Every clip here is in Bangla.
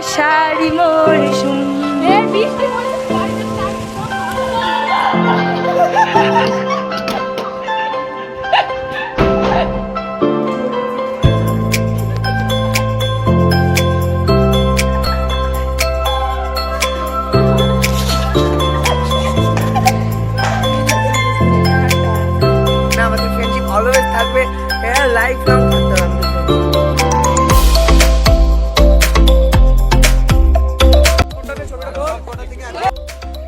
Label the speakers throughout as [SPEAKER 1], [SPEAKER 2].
[SPEAKER 1] আষাঢ়ি মরশুম।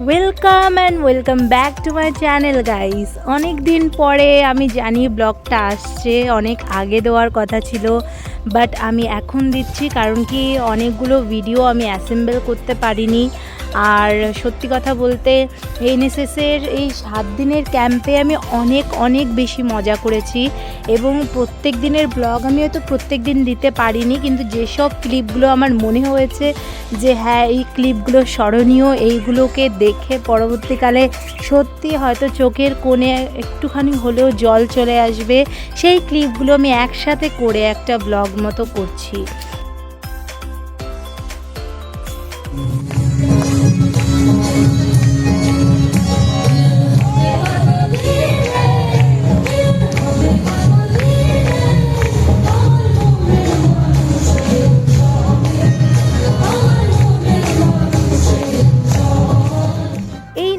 [SPEAKER 1] Welcome and welcome back to my channel guys. অনেক দিন পরে আমি জানি ব্লগটা আসছে, অনেক আগে দেওয়ার কথা ছিল, বাট আমি এখন দিচ্ছি কারণ কি অনেকগুলো ভিডিও আমি অ্যাসেম্বল করতে পারিনি। আর সত্যি কথা বলতে এনএসএসের এই 7 দিনের ক্যাম্পে আমি অনেক বেশি মজা করেছি এবং প্রত্যেক দিনের ব্লগ আমি হয়তো প্রত্যেক দিন দিতে পারিনি, কিন্তু যেসব ক্লিপগুলো আমার মনে হয়েছে যে হ্যাঁ এই ক্লিপগুলো স্মরণীয়, এইগুলোকে দেখে পরবর্তীকালে সত্যি হয়তো চোখের কোণে একটুখানি হলেও জল চলে আসবে, সেই ক্লিপগুলো আমি একসাথে করে একটা ব্লগ মতো করছি।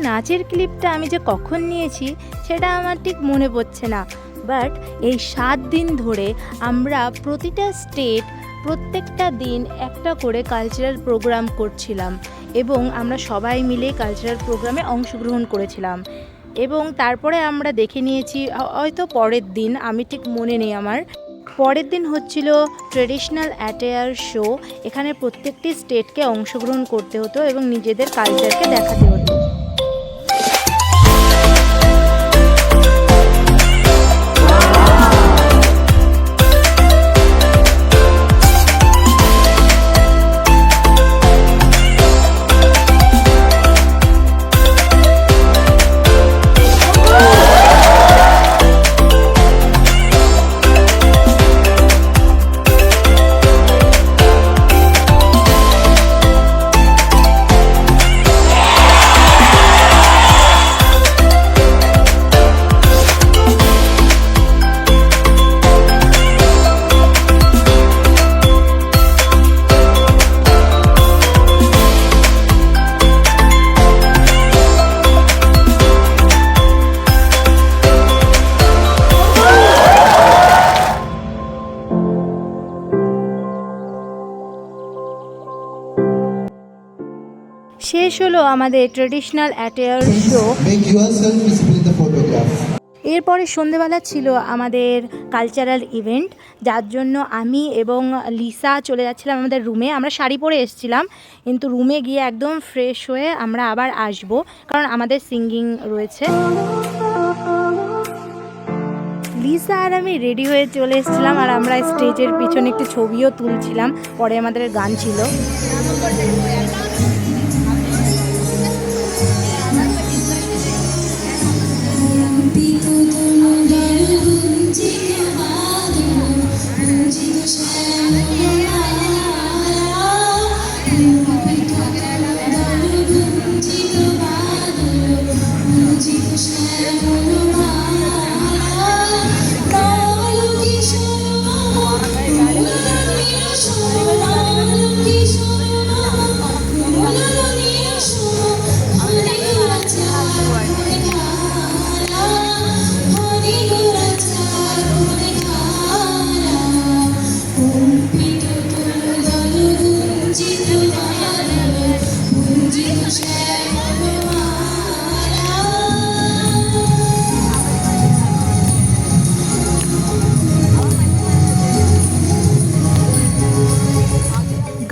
[SPEAKER 1] নাচের ক্লিপটা আমি যে কখন নিয়েছি সেটা আমার ঠিক মনে পড়ছে না, বাট এই 7 দিন ধরে আমরা প্রতিটা স্টেট প্রত্যেকটা দিন একটা করে কালচারাল প্রোগ্রাম করছিলাম এবং আমরা সবাই মিলে কালচারাল প্রোগ্রামে অংশগ্রহণ করেছিলাম। এবং তারপরে আমরা দেখে নিয়েছি হয়তো পরের দিন, আমি ঠিক মনে নেই আমার, পরের দিন হচ্ছিল ট্রেডিশনাল অ্যাটায়ার শো। এখানে প্রত্যেকটি স্টেটকে অংশগ্রহণ করতে হতো এবং নিজেদের কালচারকে দেখাতে হতো। শেষ হলো আমাদের ট্রেডিশনাল অ্যাটায়ার শো। এরপরে সন্ধেবেলা ছিল আমাদের কালচারাল ইভেন্ট, যার জন্য আমি এবং লিসা চলে যাচ্ছিলাম আমাদের রুমে। আমরা শাড়ি পরে এসেছিলাম, কিন্তু রুমে গিয়ে একদম ফ্রেশ হয়ে আমরা আবার আসব, কারণ আমাদের সিঙ্গিং রয়েছে। লিসা আর আমি রেডি হয়ে চলে এসেছিলাম আর আমরা স্টেজের পিছনে একটু ছবিও তুলছিলাম, পরে আমাদের গান ছিল।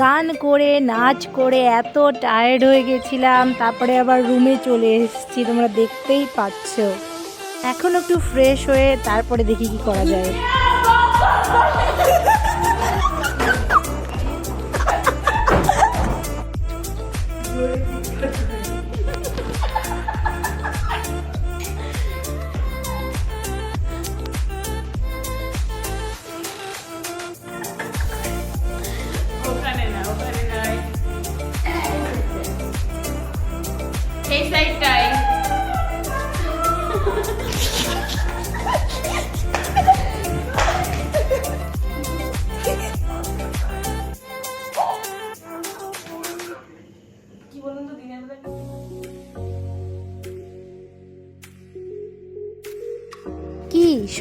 [SPEAKER 1] গান করে নাচ করে এত টায়ার্ড হয়ে গেছিলাম, তারপরে আবার রুমে চলে এসেছি, তোমরা দেখতেই পাচ্ছ। এখন একটু ফ্রেশ হয়ে তারপরে দেখি কি করা যায়।
[SPEAKER 2] ওখানে না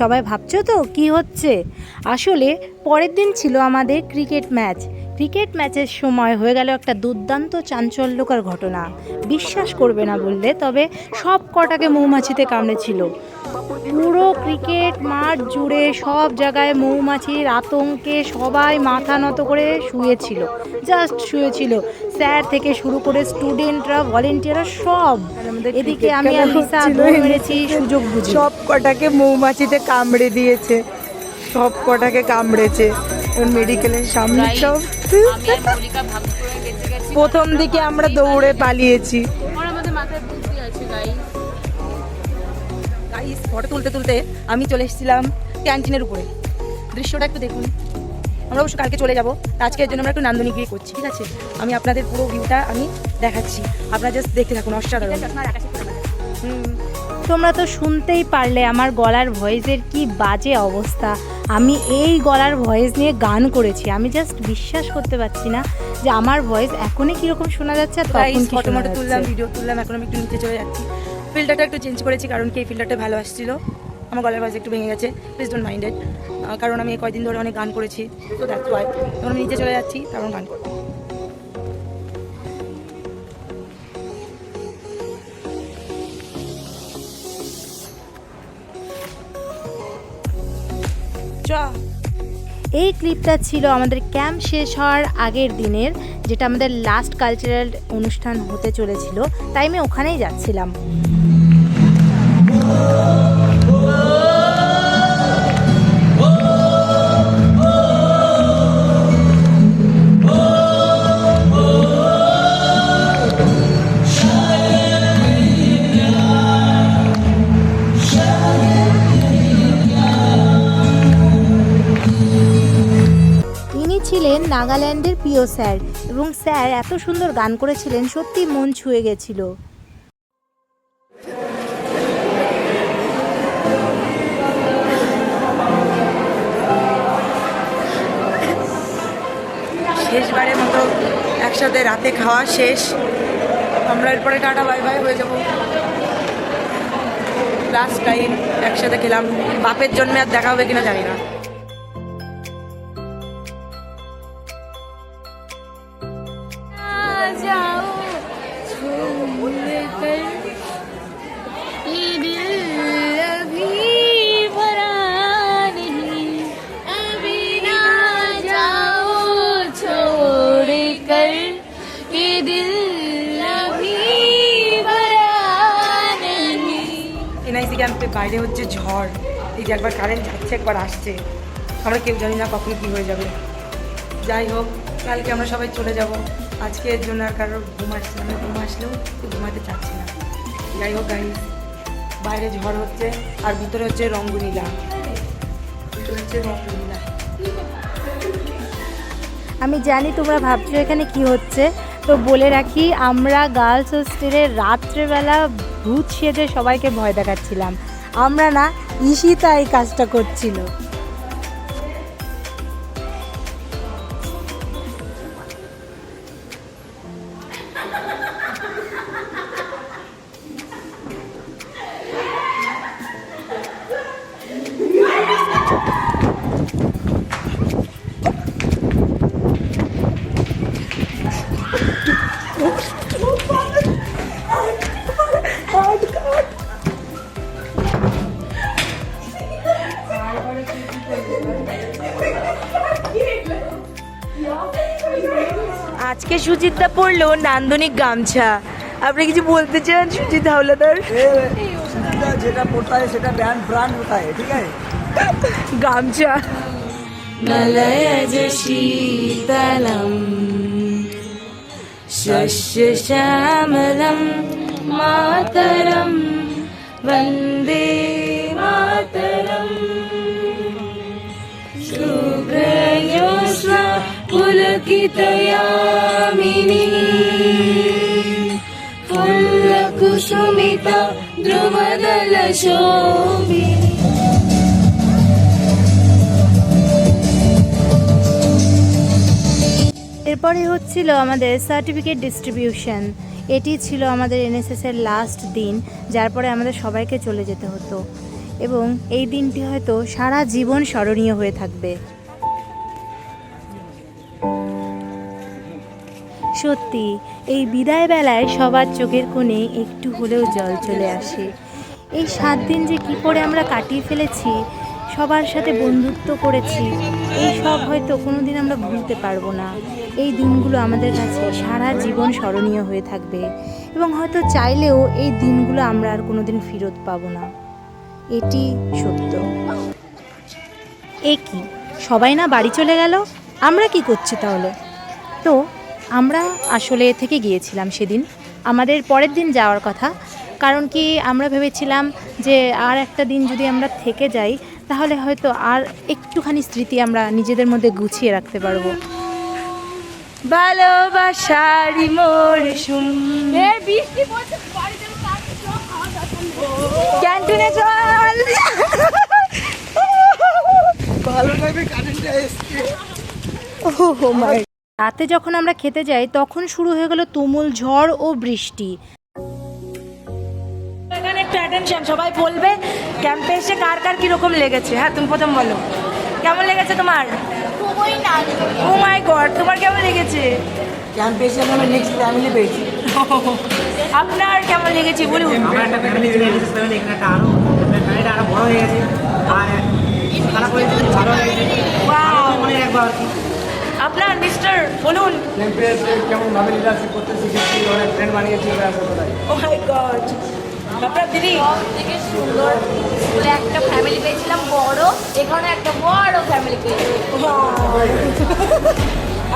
[SPEAKER 1] সবাই ভাবছো তো কি হচ্ছে? আসলে পরের দিন ছিল আমাদের ক্রিকেট ম্যাচ। ক্রিকেট ম্যাচের সময় হয়ে গেল একটা দুর্দান্ত চাঞ্চল্যকর ঘটনা। বিশ্বাস করবে না বললে, তবে সব কটাকে মৌমাছিতে কামড়েছিল। পুরো ক্রিকেট মাঠ জুড়ে সব জায়গায় মৌমাছির আতঙ্কে সবাই মাথা নত করে শুয়েছিল, জাস্ট শুয়েছিল। স্যার থেকে শুরু করে স্টুডেন্টরা, ভলেন্টিয়াররা সব। এদিকে আমি আর লিসা দৌড় মেরেছি সুযোগ বুঝে।
[SPEAKER 2] সব কটাকে মৌমাছিতে কামড়ে দিয়েছে, সব কটাকে কামড়েছে। মেডিকেলের সামনে সব প্রথম দিকে আমরা দৌড়ে পালিয়েছি। গাইস, ফটো তুলতে তুলতে আমি চলে এসেছিলাম ক্যান্টিনের উপরে। দৃশ্যটা একটু দেখুন। আমরা অবশ্য কালকে চলে যাবো, আজকের জন্য আমরা একটু নান্দনিক গিয়ে করছি, ঠিক আছে? আমি আপনাদের পুরো ভিউটা আমি দেখাচ্ছি, আপনারা জাস্ট দেখতে থাকুন। অসাধারণ।
[SPEAKER 1] তোমরা তো শুনতেই পারলে আমার গলার ভয়েসের কি বাজে অবস্থা। আমি এই গলার ভয়েস নিয়ে গান করেছি, আমি জাস্ট বিশ্বাস করতে পারছি না যে আমার ভয়েস এখনই কীরকম শোনা যাচ্ছে আর তখন কি
[SPEAKER 2] ফটো
[SPEAKER 1] শোনা
[SPEAKER 2] মটো তুললাম,
[SPEAKER 1] যাচ্ছে।
[SPEAKER 2] ভিডিও তুললাম, এখন আমি একটু নিচে চলে যাচ্ছি। ফিল্টারটা একটু চেঞ্জ করেছি কারণ কি এই ফিল্টারটা ভালো আসছিল। আমার গলার ভয়েস একটু ভেঙে গেছে, প্লিজ ডোন্ট মাইন্ডেড, কারণ আমি এই কয়েকদিন ধরে অনেক গান করেছি, তো দ্যাটস ওয়াই। এখন আমি নিচে চলে যাচ্ছি, কারণ গান করবো।
[SPEAKER 1] এই ক্লিপটা ছিল আমাদের ক্যাম্প শেষ হওয়ার আগের দিনের, যেটা আমাদের লাস্ট কালচারাল অনুষ্ঠান হতে চলেছিল, তাই আমি ওখানেই যাচ্ছিলাম। ছিলেন নাগাল্যান্ডের প্রিয় স্যার, এবং স্যার এত সুন্দর গান করেছিলেন, সত্যি মন ছুঁয়ে গেছিল।
[SPEAKER 2] শেষবারের মতো একসাথে রাতে খাওয়া শেষ, আমরা এরপরে টাটা বাই বাই হয়ে যাবো। লাস্ট টাইম একসাথে খেলাম, বাপের জন্মে আর দেখা হবে কিনা জানি না। এনআইসি ক্যাম্পে বাইরে হচ্ছে ঝড়, এই যে একবার কারেন্ট যাচ্ছে একবার আসছে, আমরা কেউ জানি না কখন কী হয়ে যাবে। যাই হোক, কালকে আমরা সবাই চলে যাব। আজকে এর জন্য আর কারোর ঘুম আসছে না, ঘুম আসলেও ঘুমাতে চাচ্ছি না। যাই হোক গাইস, বাইরে ঝড় হচ্ছে আর ভিতরে হচ্ছে রঙ্গনীলা, ভিতরে হচ্ছে রঙ্গনীলা।
[SPEAKER 1] আমি জানি তোমরা ভাবছো এখানে কি হচ্ছে, তো বলে রাখি, আমরা গার্লস হোস্টেলে রাত্রেবেলা ভূত সেজে সবাইকে ভয় দেখাচ্ছিলাম। আমরা না, ঈশিতা এই কাজটা করছিল।
[SPEAKER 2] আজকে সুচিত্রা পড়লো নান্দনিক গামছা। আপনি কিছু বলতে চান সুচিত হাওলাদার?
[SPEAKER 3] যেটা পড়ता है সেটা ব্র্যান্ড होता है, ঠিক আছে?
[SPEAKER 2] গামছা মলয়জ শীতলম শস্য শ্যামলম মাতরম বন্দে মাতরম শুভ্রয়োস্না পুলকিতয়ামিনী ফুল্লকুসুমিতা ধ্রুবদল শোভিনী।
[SPEAKER 1] এরপরে হচ্ছিল আমাদের সার্টিফিকেট ডিস্ট্রিবিউশন। এটি ছিল আমাদের এনএসএসের লাস্ট দিন, যার পরে আমাদের সবাইকে চলে যেতে হতো। এবং এই দিনটি হয়তো সারা জীবন স্মরণীয় হয়ে থাকবে। সত্যি এই বিদায় বেলায় সবার চোখের কোণে একটু হলেও জল চলে আসে। এই 7 দিন যে কী করে আমরা কাটিয়ে ফেলেছি, সবার সাথে বন্ধুত্ব করেছি, এই সব হয়তো কোনো দিন আমরা ভুলতে পারবো না। এই দিনগুলো আমাদের কাছে সারা জীবন স্মরণীয় হয়ে থাকবে এবং হয়তো চাইলেও এই দিনগুলো আমরা আর কোনো দিন ফেরত পাবো না, এটি সত্য। এ কি, সবাই না বাড়ি চলে গেল, আমরা কি করছি তাহলে? তো আমরা আসলে থেকে গিয়েছিলাম সেদিন, আমাদের পরের দিন যাওয়ার কথা। কারণ কি আমরা ভেবেছিলাম যে আর একটা দিন যদি আমরা থেকে যাই তাহলে হয়তো আর একটুখানি স্মৃতি আমরা নিজেদের মধ্যে গুছিয়ে রাখতে পারবো।
[SPEAKER 2] ভালোবাসারি মরশুম, ক্যান্টিনে চল।
[SPEAKER 3] ভালো লাগবে কারেন্টটা এসছে।
[SPEAKER 2] ও মাই,
[SPEAKER 1] রাতে যখন আমরা খেতে যাই তখন শুরু হয়ে গেল তুমুল ঝড় ও বৃষ্টি।
[SPEAKER 2] এখানে একটু অ্যাটেনশন, সবাই বলবে ক্যাম্পে এসে কার কার কিরকম লেগেছে। হ্যাঁ, তুমি প্রথম বলো কেমন লেগেছে তোমার? ও মাই গড, তোমার কেমন লেগেছে?
[SPEAKER 3] ক্যাম্পে এসে আমি নেক্সট ফ্যামিলি পেয়েছি।
[SPEAKER 2] আপনার কেমন লেগেছে বলুন?
[SPEAKER 4] আমার একটা ফ্যামিলি চলে এসেছে, ফ্যামিলি এখানে একটা আরো ফ্যামিলিটা আরো বড় হয়ে গেছে আর খারাপ হয়েছে, ভালো হয়েছে, মনে রাখবো আর কি।
[SPEAKER 2] আপনার মিস্টার বলুন।
[SPEAKER 3] ক্যাম্পে এসে কেমন ভাবে লিডারশিপ করতে শিখেছি, অনেক ফ্রেন্ড বানিয়েছি।
[SPEAKER 2] ও মাই গড, আপনার দিদি?
[SPEAKER 5] থেকে সুন্দর স্কুলে একটা ফ্যামিলি পেয়েছিলাম বড়, এখানে একটা বড় ফ্যামিলি পেয়েছি।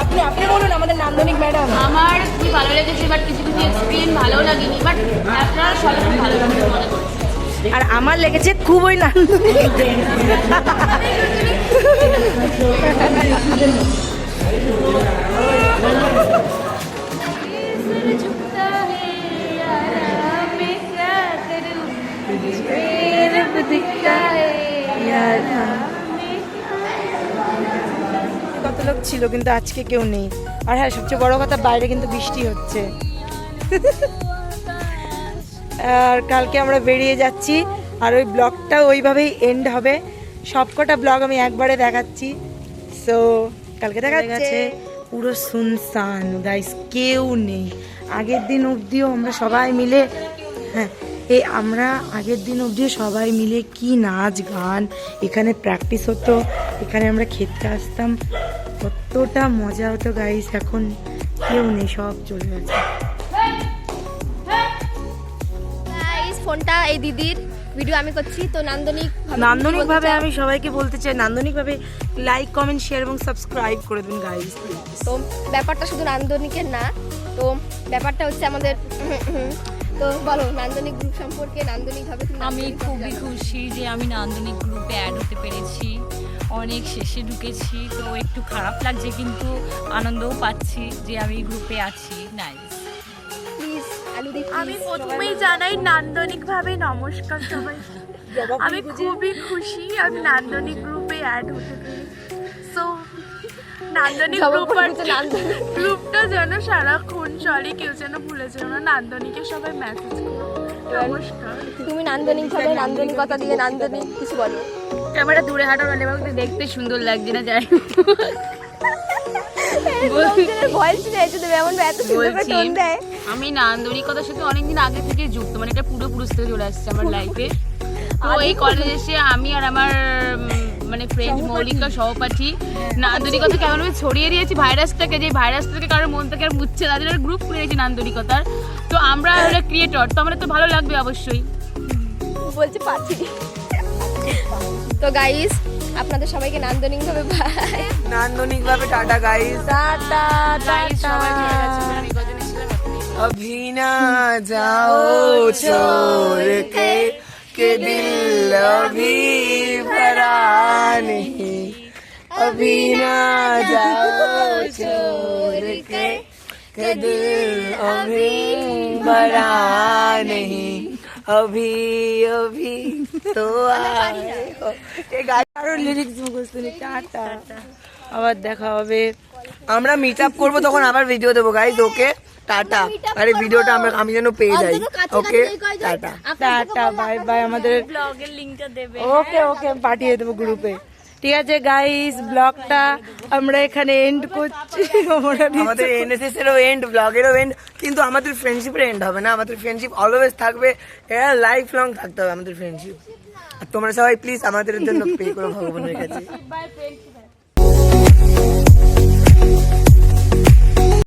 [SPEAKER 2] আপনি আপনি বলুন আমাদের নান্দনিক ম্যাডাম।
[SPEAKER 5] আমার খুবই ভালো লেগেছে, বাট কিছু কিছু এক্সপিরিয়েন্স ভালো লাগেনি, বাট আপনারা সবাই খুব ভালো লাগবে মনে করছি।
[SPEAKER 2] আর আমার লেগেছে খুবই নান্দনিক। কত লোক ছিল কিন্তু আজকে কেউ নেই। আর হ্যাঁ, সবচেয়ে বড় কথা, বাইরে কিন্তু বৃষ্টি হচ্ছে। আর কালকে আমরা বেরিয়ে যাচ্ছি, আর ওই ব্লগটা ওইভাবেই এন্ড হবে। সবকটা ব্লগ আমি একবারে দেখাচ্ছি। সো কালকে দেখা গেছে পুরো শুনশান গাইস, কেউ নেই। আগের দিন অবধিও আমরা সবাই মিলে, হ্যাঁ আমরা আগের দিন অবধিও সবাই মিলে কি নাচ গান, এখানে প্র্যাকটিস হতো, এখানে আমরা খেতে আসতাম, কতটা মজা হতো গাইস। এখন কেউ নেই, সব চলে গেছে।
[SPEAKER 5] গাইস, ফোনটা এই দিদির, ভিডিও আমি করছি। তো
[SPEAKER 2] নান্দনিকভাবে আমি সবাইকে বলতে চাই, নান্দনিকভাবে লাইক কমেন্ট শেয়ার এবং সাবস্ক্রাইব করে দিন গাইস।
[SPEAKER 5] তো ব্যাপারটা শুধু নান্দনিকের না, তো ব্যাপারটা হচ্ছে আমাদের। তো বলো নান্দনিক গ্রুপ সম্পর্কে, নান্দনিকভাবে
[SPEAKER 6] আমি খুবই খুশি যে আমি নান্দনিক গ্রুপে অ্যাড হতে পেরেছি, অনেক শেষে ঢুকেছি, তো একটু খারাপ লাগছে কিন্তু আনন্দও পাচ্ছি যে আমি গ্রুপে আছি। নাইস।
[SPEAKER 5] প্লিজ
[SPEAKER 7] আমি প্রথমেই জানাই নান্দনিকভাবে নমস্কার সবাই। আমি খুবই খুশি আমি নান্দনিক গ্রুপে অ্যাড হতে পেরে। সো নান্দনিক গ্রুপটা যেন সারাক্ষণ চলে, কেউ যেন ভুলে যেও না। নান্দনিকে সবাই মেসেজ করো। নমস্কার।
[SPEAKER 5] তুমি নান্দনিকভাবে নান্দনিকতা দিয়ে নান্দনিক কিছু বলো।
[SPEAKER 6] ক্যামেরা দূরে হাঁটো, মানে দেখতে সুন্দর লাগছে না, যাই
[SPEAKER 5] ভয়েস শুনেছো তো এমন এত সুন্দর করে টোন দেয়।
[SPEAKER 6] আমি নান্দনিকতার সাথে অনেকদিন আগে থেকে যুক্ত, মানে এটা পুরোপুরি থেকে চলে আসছে আমার লাইফে। তো এই কলেজে এসে আমি আর আমার মানে ফ্রেন্ড মৌলিকা সহপাঠী নান্দনিকতা কেমনভাবে ছড়িয়ে দিয়েছি ভাইরাসটাকে, যে ভাইরাসটাকে কারোর মন থেকে আর মুছছে না, তাদের গ্রুপ খুলে দিয়েছি নান্দনিকতার। তো আমরা হলো ক্রিয়েটর, তো আমরা তো ভালো লাগবে অবশ্যই।
[SPEAKER 5] বলছে পাচ্ছি। তো গাইস, আপনাদের সবাইকে নান্দনিকভাবে বাই।
[SPEAKER 3] নান্দনিকভাবে টাটা গাইস।
[SPEAKER 2] Tata tata.
[SPEAKER 3] अभी ना जाओ छोड़ के दिल अभी भरा नहीं, अभी ना जाओ छोड़ के दिल अभी भरा नहीं, अभी अभी तो आए हो।
[SPEAKER 2] আরো লিরিক্স মুখস্থ নেই। টাটা, আবার দেখা হবে।
[SPEAKER 3] আমরা মিট আপ করবো, তখন আবার ভিডিও দেবো গাইস। ওকে। টাটা। আরে ভিডিওটা আমি যেন পেয়ে যাই। ওকে টাটা।
[SPEAKER 2] Tata bye bye. আমাদের
[SPEAKER 1] ব্লগের লিংকটা দেবে।
[SPEAKER 2] ওকে ওকে পাঠিয়ে দেবো গ্রুপে। ঠিক আছে গাইস, ব্লগটা আমরা এখানে এন্ড করছি।
[SPEAKER 3] আমাদের এনএসএস এরও এন্ড, ব্লগেরও এন্ড, কিন্তু আমাদের ফ্রেন্ডশিপের এন্ড হবে না। আমাদের ফ্রেন্ডশিপ অলওয়েজ থাকবে, এরা লাইফ লং থাকতে হবে আমাদের ফ্রেন্ডশিপ। আর তোমরা সবাই প্লিজ আমাদের জন্য পে করো ভগবানের কাছে।
[SPEAKER 6] By friendship.